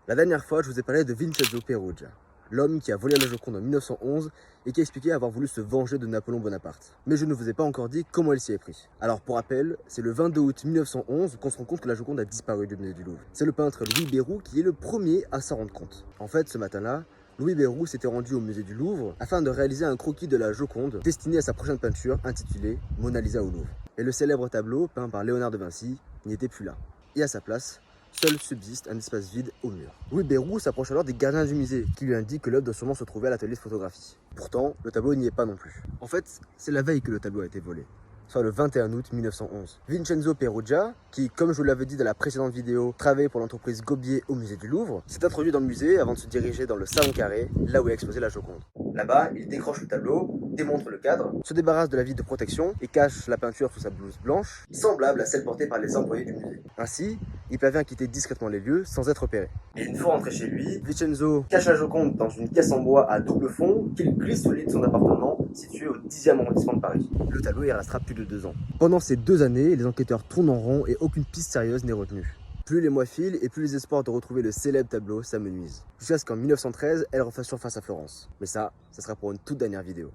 La dernière fois, je vous ai parlé de Vincenzo Perugia, l'homme qui a volé la Joconde en 1911 et qui a expliqué avoir voulu se venger de Napoléon Bonaparte. Mais je ne vous ai pas encore dit comment il s'y est pris. Alors pour rappel, c'est le 22 août 1911 qu'on se rend compte que la Joconde a disparu du musée du Louvre. C'est le peintre Louis Bérou qui est le premier à s'en rendre compte. En fait, ce matin-là, Louis Bérou s'était rendu au musée du Louvre afin de réaliser un croquis de la Joconde destiné à sa prochaine peinture intitulée Mona Lisa au Louvre. Et le célèbre tableau, peint par Léonard de Vinci, n'y était plus là. Et à sa place, seul subsiste un espace vide au mur. Louis Bérou s'approche alors des gardiens du musée, qui lui indiquent que l'œuvre doit sûrement se trouver à l'atelier de photographie. Pourtant, le tableau n'y est pas non plus. En fait, c'est la veille que le tableau a été volé, soit le 21 août 1911. Vincenzo Perugia, qui, comme je vous l'avais dit dans la précédente vidéo, travaillait pour l'entreprise Gobier au musée du Louvre, s'est introduit dans le musée avant de se diriger dans le salon carré, là où est exposée la Joconde. Là-bas, il décroche le tableau, démontre le cadre, se débarrasse de la vitre de protection et cache la peinture sous sa blouse blanche, semblable à celle portée par les employés du musée. Ainsi, il parvient à quitter discrètement les lieux sans être repéré. Et une fois rentré chez lui, Vincenzo cache la Joconde dans une caisse en bois à double fond qu'il glisse au lit de son appartement situé au 10e arrondissement de Paris. Le tableau y restera plus de 2 ans. Pendant ces 2 années, les enquêteurs tournent en rond et aucune piste sérieuse n'est retenue. Plus les mois filent et plus les espoirs de retrouver le célèbre tableau s'amenuisent. Jusqu'à ce qu'en 1913, elle refasse surface à Florence. Mais ça sera pour une toute dernière vidéo.